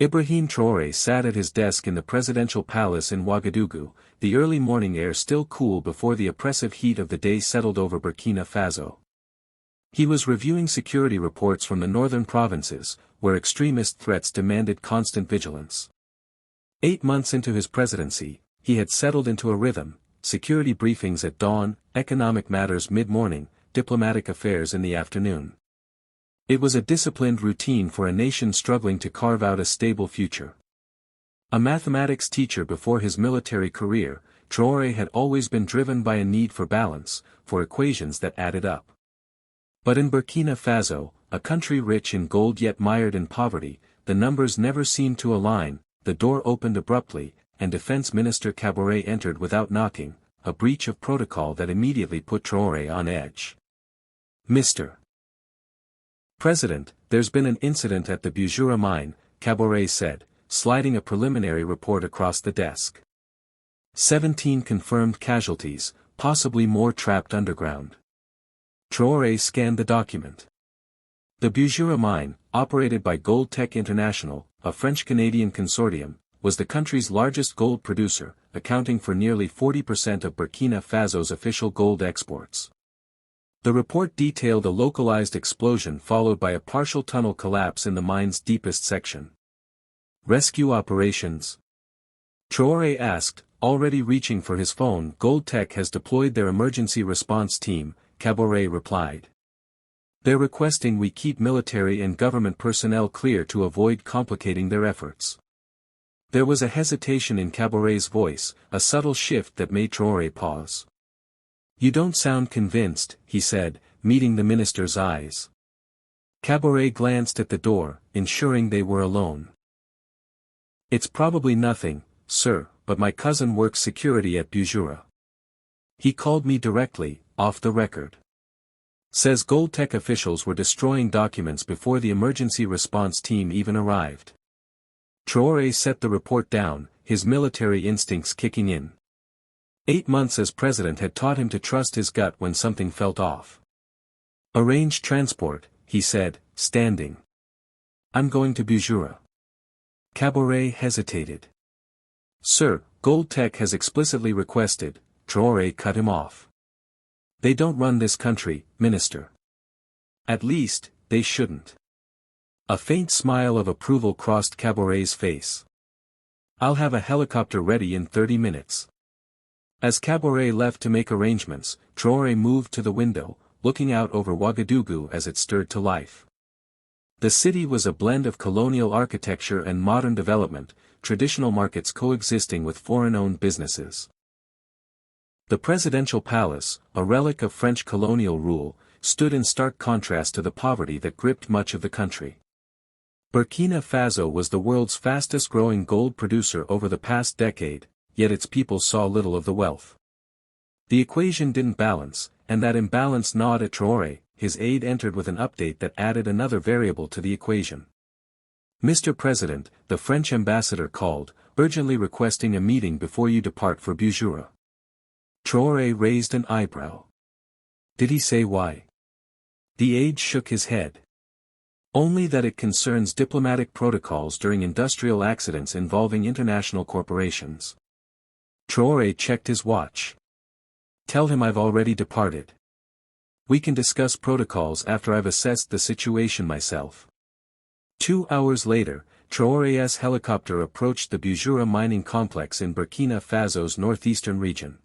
Ibrahim Traoré sat at his desk in the presidential palace in Ouagadougou, the early morning air still cool before the oppressive heat of the day settled over Burkina Faso. He was reviewing security reports from the northern provinces, where extremist threats demanded constant vigilance. 8 months into his presidency, he had settled into a rhythm: security briefings at dawn, economic matters mid-morning, diplomatic affairs in the afternoon. It was a disciplined routine for a nation struggling to carve out a stable future. A mathematics teacher before his military career, Traoré had always been driven by a need for balance, for equations that added up. But in Burkina Faso, a country rich in gold yet mired in poverty, the numbers never seemed to align. The door opened abruptly, and Defense Minister Traoré entered without knocking, a breach of protocol that immediately put Traoré on edge. Mr. President, there's been an incident at the Busura mine, Traoré said, sliding a preliminary report across the desk. 17 confirmed casualties, possibly more trapped underground. Traoré scanned the document. The Busura mine, operated by GoldTech International, a French-Canadian consortium, was the country's largest gold producer, accounting for nearly 40% of Burkina Faso's official gold exports. The report detailed a localized explosion followed by a partial tunnel collapse in the mine's deepest section. Rescue operations? Traoré asked, already reaching for his phone. GoldTech has deployed their emergency response team, Traoré replied. They're requesting we keep military and government personnel clear to avoid complicating their efforts. There was a hesitation in Traoré's voice, a subtle shift that made Traoré pause. You don't sound convinced, he said, meeting the minister's eyes. Traoré glanced at the door, ensuring they were alone. It's probably nothing, sir, but my cousin works security at Busura. He called me directly, off the record. Says GoldTech officials were destroying documents before the emergency response team even arrived. Traoré set the report down, his military instincts kicking in. 8 months as president had taught him to trust his gut when something felt off. Arrange transport, he said, standing. I'm going to Busura. Traoré hesitated. Sir, GoldTech has explicitly requested. Traoré cut him off. They don't run this country, Minister. At least, they shouldn't. A faint smile of approval crossed Traoré's face. I'll have a helicopter ready in 30 minutes. As Traoré left to make arrangements, Traoré moved to the window, looking out over Ouagadougou as it stirred to life. The city was a blend of colonial architecture and modern development, traditional markets coexisting with foreign-owned businesses. The presidential palace, a relic of French colonial rule, stood in stark contrast to the poverty that gripped much of the country. Burkina Faso was the world's fastest-growing gold producer over the past decade, yet its people saw little of the wealth. The equation didn't balance, and that imbalance gnawed at Traoré. His aide entered with an update that added another variable to the equation. Mr. President, the French ambassador called, urgently requesting a meeting before you depart for Busura. Traoré raised an eyebrow. Did he say why? The aide shook his head. Only that it concerns diplomatic protocols during industrial accidents involving international corporations. Traoré checked his watch. Tell him I've already departed. We can discuss protocols after I've assessed the situation myself. 2 hours later, Traoré's helicopter approached the Busura mining complex in Burkina Faso's northeastern region.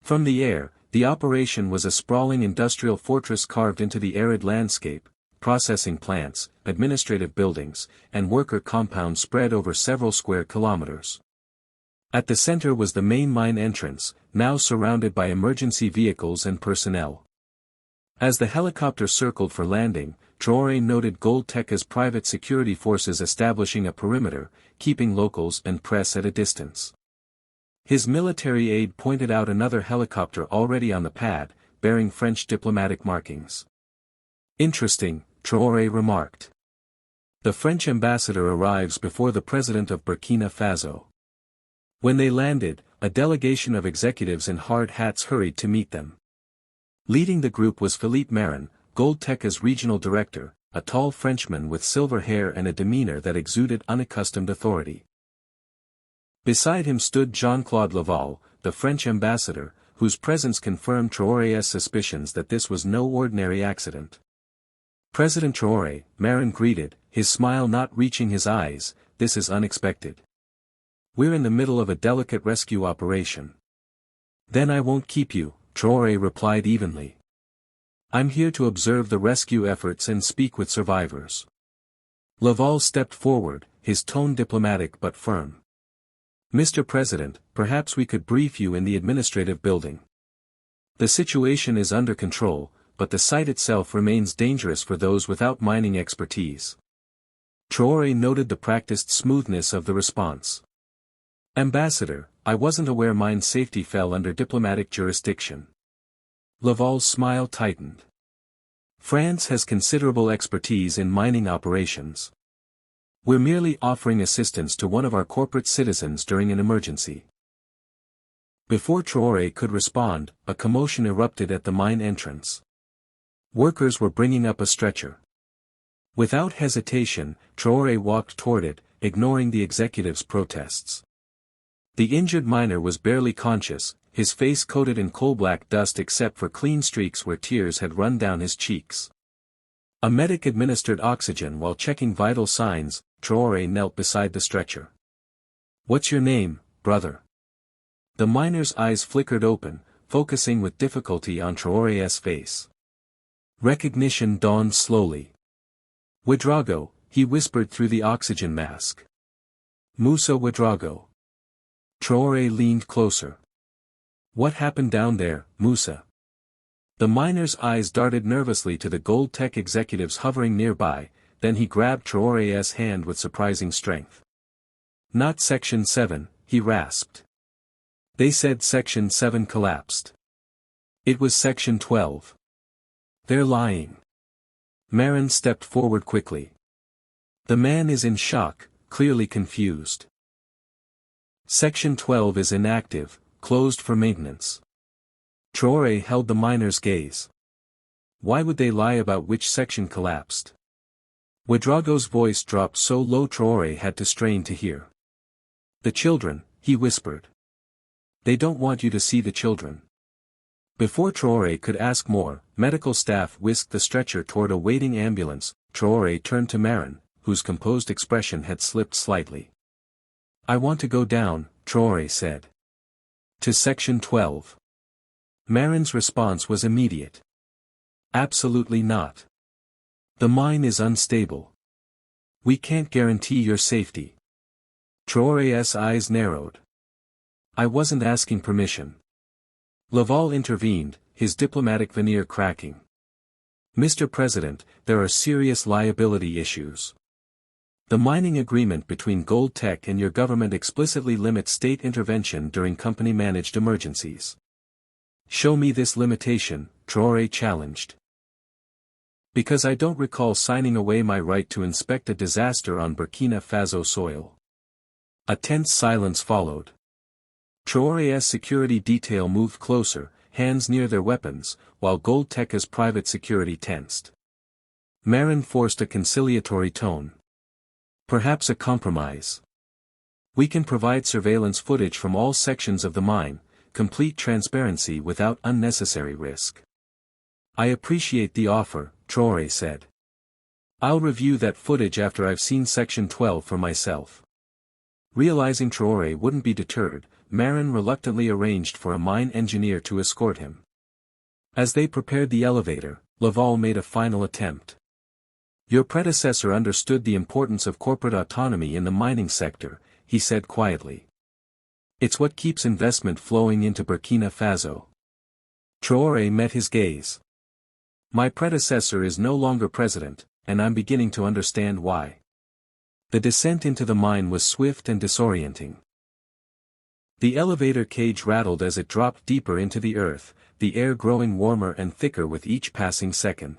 From the air, the operation was a sprawling industrial fortress carved into the arid landscape. Processing plants, administrative buildings, and worker compounds spread over several square kilometers. At the center was the main mine entrance, now surrounded by emergency vehicles and personnel. As the helicopter circled for landing, Traoré noted GoldTech's private security forces establishing a perimeter, keeping locals and press at a distance. His military aide pointed out another helicopter already on the pad, bearing French diplomatic markings. Interesting, Traoré remarked. The French ambassador arrives before the president of Burkina Faso. When they landed, a delegation of executives in hard hats hurried to meet them. Leading the group was Philippe Marin, GoldTech's regional director, a tall Frenchman with silver hair and a demeanor that exuded unaccustomed authority. Beside him stood Jean-Claude Laval, the French ambassador, whose presence confirmed Traoré's suspicions that this was no ordinary accident. "President Traoré," Marin greeted, his smile not reaching his eyes, "this is unexpected. We're in the middle of a delicate rescue operation." "Then I won't keep you," Traoré replied evenly. "I'm here to observe the rescue efforts and speak with survivors." Laval stepped forward, his tone diplomatic but firm. "Mr. President, perhaps we could brief you in the administrative building. The situation is under control, but the site itself remains dangerous for those without mining expertise." Traoré noted the practiced smoothness of the response. "Ambassador, I wasn't aware mine safety fell under diplomatic jurisdiction." Laval's smile tightened. "France has considerable expertise in mining operations. We're merely offering assistance to one of our corporate citizens during an emergency." Before Traoré could respond, a commotion erupted at the mine entrance. Workers were bringing up a stretcher. Without hesitation, Traoré walked toward it, ignoring the executive's protests. The injured miner was barely conscious, his face coated in coal-black dust except for clean streaks where tears had run down his cheeks. A medic administered oxygen while checking vital signs. Traoré knelt beside the stretcher. "What's your name, brother?" The miner's eyes flickered open, focusing with difficulty on Traoré's face. Recognition dawned slowly. "Ouedraogo," he whispered through the oxygen mask. "Moussa Ouedraogo." Traoré leaned closer. "What happened down there, Moussa?" The miner's eyes darted nervously to the gold tech executives hovering nearby, then he grabbed Traoré's hand with surprising strength. "Not Section 7, he rasped. "They said Section 7 collapsed. It was Section 12. "They're lying." Marin stepped forward quickly. The man is in shock, clearly confused. "Section 12 is inactive, closed for maintenance." Traoré held the miner's gaze. Why would they lie about which section collapsed? Ouedraogo's voice dropped so low Traoré had to strain to hear. "The children," he whispered. "They don't want you to see the children." Before Traoré could ask more, medical staff whisked the stretcher toward a waiting ambulance. Traoré turned to Marin, whose composed expression had slipped slightly. "I want to go down," Traoré said. "To Section 12. Marin's response was immediate. "Absolutely not. The mine is unstable. We can't guarantee your safety." Traoré's eyes narrowed. "I wasn't asking permission." Laval intervened, his diplomatic veneer cracking. "Mr. President, there are serious liability issues. The mining agreement between Gold Tech and your government explicitly limits state intervention during company-managed emergencies." "Show me this limitation," Traoré challenged. "Because I don't recall signing away my right to inspect a disaster on Burkina Faso soil." A tense silence followed. Traoré's security detail moved closer, hands near their weapons, while Gold Tech's private security tensed. Marin forced a conciliatory tone. "Perhaps a compromise. We can provide surveillance footage from all sections of the mine, complete transparency without unnecessary risk." "I appreciate the offer," Traoré said. "I'll review that footage after I've seen Section 12 for myself." Realizing Traoré wouldn't be deterred, Marin reluctantly arranged for a mine engineer to escort him. As they prepared the elevator, Laval made a final attempt. "Your predecessor understood the importance of corporate autonomy in the mining sector," he said quietly. "It's what keeps investment flowing into Burkina Faso." Traoré met his gaze. "My predecessor is no longer president, and I'm beginning to understand why." The descent into the mine was swift and disorienting. The elevator cage rattled as it dropped deeper into the earth, the air growing warmer and thicker with each passing second.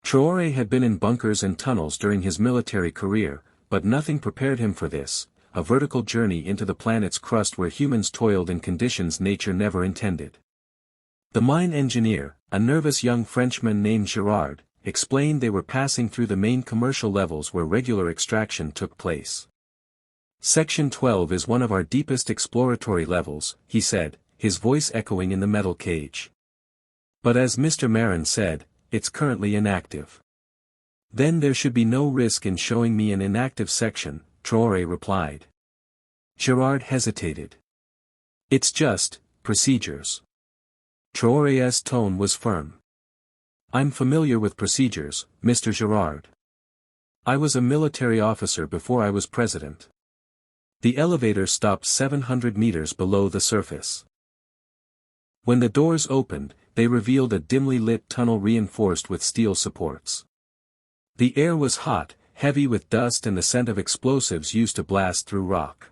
Traoré had been in bunkers and tunnels during his military career, but nothing prepared him for this, a vertical journey into the planet's crust where humans toiled in conditions nature never intended. The mine engineer, a nervous young Frenchman named Girard, explained they were passing through the main commercial levels where regular extraction took place. Section 12 is one of our deepest exploratory levels, he said, his voice echoing in the metal cage. But as Mr. Marin said, it's currently inactive. Then there should be no risk in showing me an inactive section, Traoré replied. Gerard hesitated. It's just, procedures. Traoré's tone was firm. I'm familiar with procedures, Mr. Gerard. I was a military officer before I was president. The elevator stopped 700 meters below the surface. When the doors opened, they revealed a dimly lit tunnel reinforced with steel supports. The air was hot, heavy with dust and the scent of explosives used to blast through rock.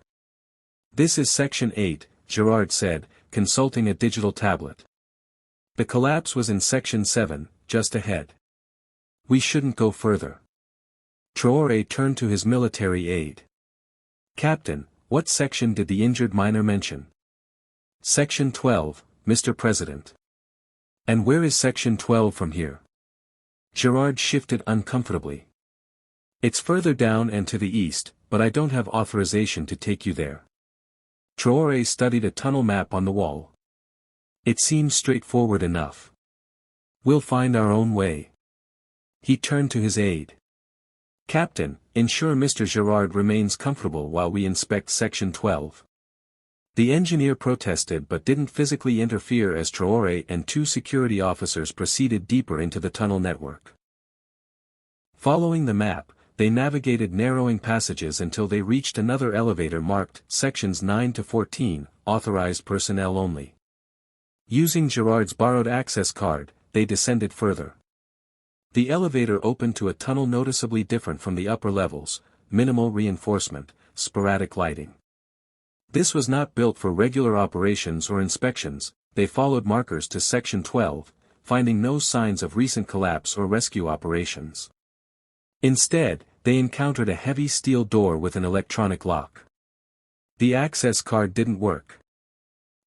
This is Section 8, Gerard said, consulting a digital tablet. The collapse was in Section 7, just ahead. We shouldn't go further. Traoré turned to his military aide. Captain, what section did the injured miner mention? Section 12, Mr. President. And where is Section 12 from here? Gerard shifted uncomfortably. It's further down and to the east, but I don't have authorization to take you there. Traoré studied a tunnel map on the wall. It seems straightforward enough. We'll find our own way. He turned to his aide. Captain, ensure Mr. Gerard remains comfortable while we inspect Section 12. The engineer protested but didn't physically interfere as Traoré and two security officers proceeded deeper into the tunnel network. Following the map, they navigated narrowing passages until they reached another elevator marked Sections 9 to 14, authorized personnel only. Using Gerard's borrowed access card, they descended further. The elevator opened to a tunnel noticeably different from the upper levels, minimal reinforcement, sporadic lighting. This was not built for regular operations or inspections. They followed markers to Section 12, finding no signs of recent collapse or rescue operations. Instead, they encountered a heavy steel door with an electronic lock. The access card didn't work.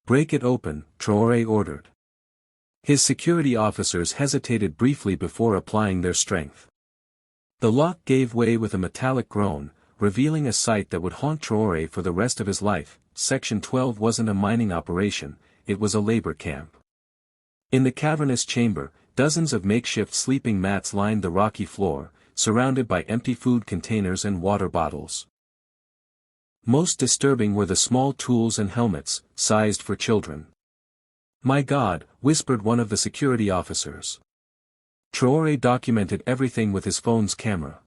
Break it open, Traoré ordered. His security officers hesitated briefly before applying their strength. The lock gave way with a metallic groan, revealing a sight that would haunt Traoré for the rest of his life. Section 12 wasn't a mining operation, it was a labor camp. In the cavernous chamber, dozens of makeshift sleeping mats lined the rocky floor, surrounded by empty food containers and water bottles. Most disturbing were the small tools and helmets, sized for children. My God, whispered one of the security officers. Traoré documented everything with his phone's camera.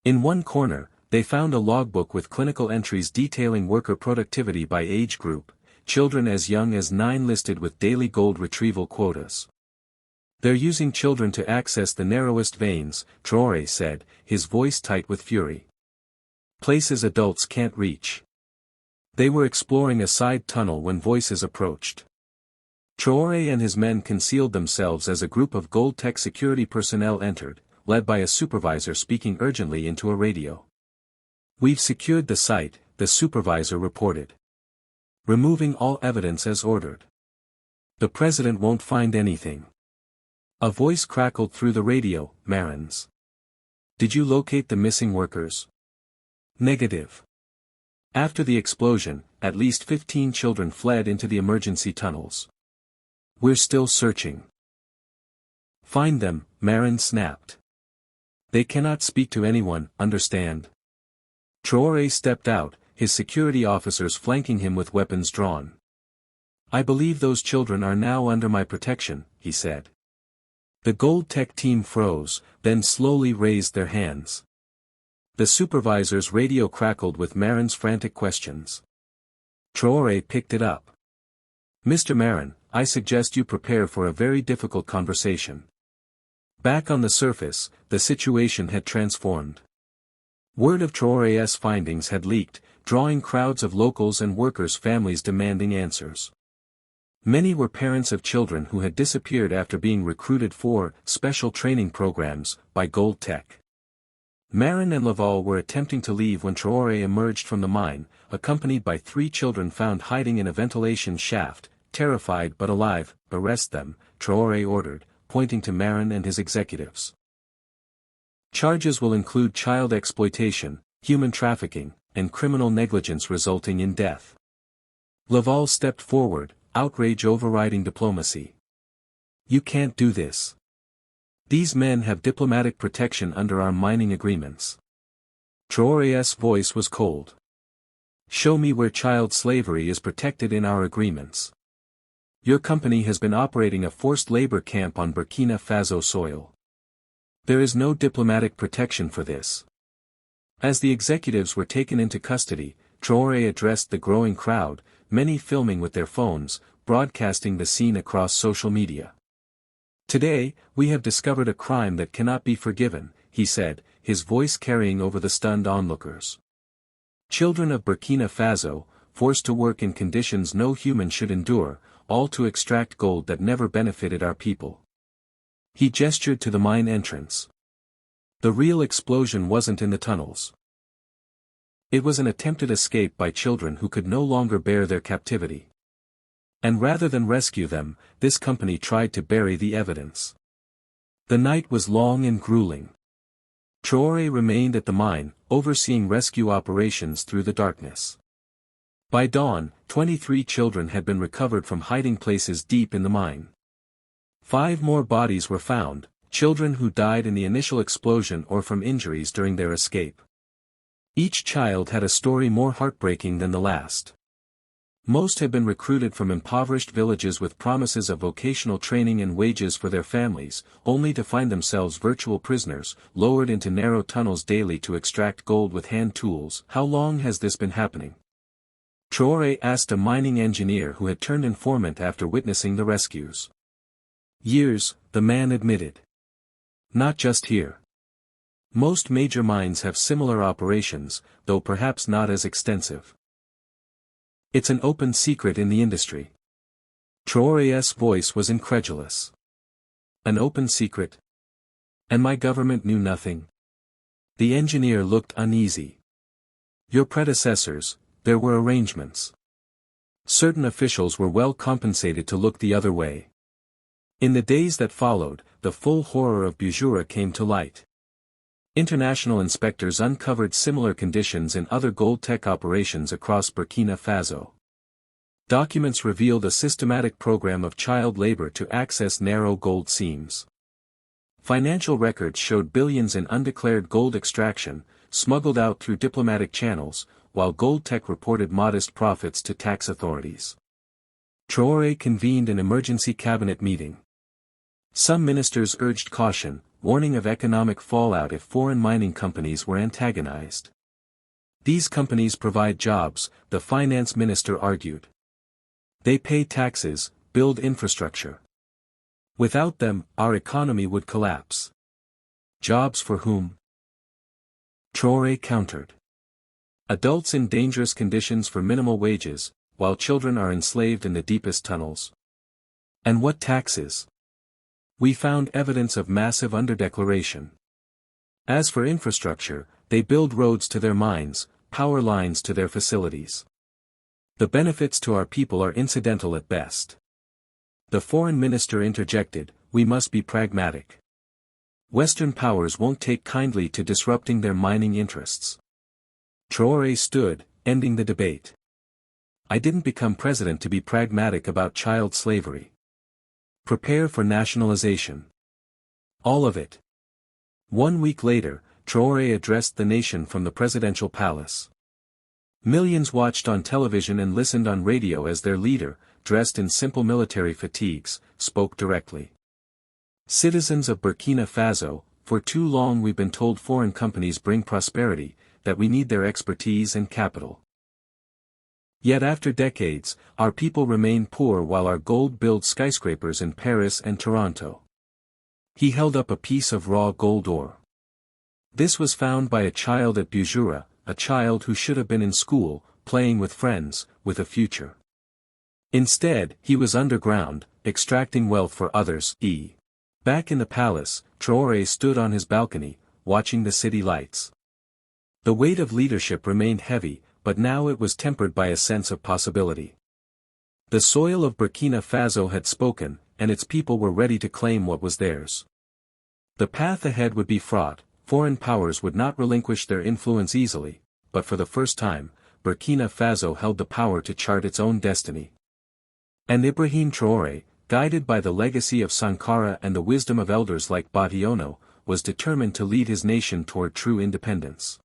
In one corner, they found a logbook with clinical entries detailing worker productivity by age group, children as young as 9 listed with daily gold retrieval quotas. They're using children to access the narrowest veins, Traoré said, his voice tight with fury. Places adults can't reach. They were exploring a side tunnel when voices approached. Traoré and his men concealed themselves as a group of GoldTech security personnel entered, led by a supervisor speaking urgently into a radio. We've secured the site, the supervisor reported. Removing all evidence as ordered. The president won't find anything. A voice crackled through the radio, Marin's. Did you locate the missing workers? Negative. After the explosion, at least 15 children fled into the emergency tunnels. We're still searching. Find them, Marin snapped. They cannot speak to anyone, understand? Traoré stepped out, his security officers flanking him with weapons drawn. I believe those children are now under my protection, he said. The GoldTech team froze, then slowly raised their hands. The supervisor's radio crackled with Marin's frantic questions. Traoré picked it up. Mr. Marin, I suggest you prepare for a very difficult conversation. Back on the surface, the situation had transformed. Word of Traoré's findings had leaked, drawing crowds of locals and workers' families demanding answers. Many were parents of children who had disappeared after being recruited for special training programs by GoldTech. Marin and Laval were attempting to leave when Traoré emerged from the mine, accompanied by 3 children found hiding in a ventilation shaft. Terrified but alive, arrest them, Traoré ordered, pointing to Marin and his executives. Charges will include child exploitation, human trafficking, and criminal negligence resulting in death. Laval stepped forward, outrage overriding diplomacy. You can't do this. These men have diplomatic protection under our mining agreements. Traoré's voice was cold. Show me where child slavery is protected in our agreements. Your company has been operating a forced labor camp on Burkina Faso soil. There is no diplomatic protection for this. As the executives were taken into custody, Traoré addressed the growing crowd, many filming with their phones, broadcasting the scene across social media. Today, we have discovered a crime that cannot be forgiven, he said, his voice carrying over the stunned onlookers. Children of Burkina Faso, forced to work in conditions no human should endure, all to extract gold that never benefited our people. He gestured to the mine entrance. The real explosion wasn't in the tunnels. It was an attempted escape by children who could no longer bear their captivity. And rather than rescue them, this company tried to bury the evidence. The night was long and grueling. Traoré remained at the mine, overseeing rescue operations through the darkness. By dawn, 23 children had been recovered from hiding places deep in the mine. 5 more bodies were found, children who died in the initial explosion or from injuries during their escape. Each child had a story more heartbreaking than the last. Most had been recruited from impoverished villages with promises of vocational training and wages for their families, only to find themselves virtual prisoners, lowered into narrow tunnels daily to extract gold with hand tools. How long has this been happening? Traoré asked a mining engineer who had turned informant after witnessing the rescues. Years, the man admitted. Not just here. Most major mines have similar operations, though perhaps not as extensive. It's an open secret in the industry. Traoré's voice was incredulous. An open secret? And my government knew nothing? The engineer looked uneasy. Your predecessors, there were arrangements. Certain officials were well compensated to look the other way. In the days that followed, the full horror of Busura came to light. International inspectors uncovered similar conditions in other gold tech operations across Burkina Faso. Documents revealed a systematic program of child labor to access narrow gold seams. Financial records showed billions in undeclared gold extraction, smuggled out through diplomatic channels, while gold tech reported modest profits to tax authorities. Traoré convened an emergency cabinet meeting. Some ministers urged caution, warning of economic fallout if foreign mining companies were antagonized. These companies provide jobs, the finance minister argued. They pay taxes, build infrastructure. Without them, our economy would collapse. Jobs for whom? Traoré countered. Adults in dangerous conditions for minimal wages, while children are enslaved in the deepest tunnels. And what taxes? We found evidence of massive underdeclaration. As for infrastructure, they build roads to their mines, power lines to their facilities. The benefits to our people are incidental at best. The foreign minister interjected, we must be pragmatic. Western powers won't take kindly to disrupting their mining interests. Traoré stood, ending the debate. I didn't become president to be pragmatic about child slavery. Prepare for nationalization. All of it. 1 week later, Traoré addressed the nation from the presidential palace. Millions watched on television and listened on radio as their leader, dressed in simple military fatigues, spoke directly. Citizens of Burkina Faso, for too long we've been told foreign companies bring prosperity, that we need their expertise and capital. Yet after decades, our people remain poor while our gold builds skyscrapers in Paris and Toronto. He held up a piece of raw gold ore. This was found by a child at Busura, a child who should have been in school, playing with friends, with a future. Instead, he was underground, extracting wealth for others. Back in the palace, Traoré stood on his balcony, watching the city lights. The weight of leadership remained heavy, but now it was tempered by a sense of possibility. The soil of Burkina Faso had spoken, and its people were ready to claim what was theirs. The path ahead would be fraught, foreign powers would not relinquish their influence easily, but for the first time, Burkina Faso held the power to chart its own destiny. And Ibrahim Traoré, guided by the legacy of Sankara and the wisdom of elders like Badiono, was determined to lead his nation toward true independence.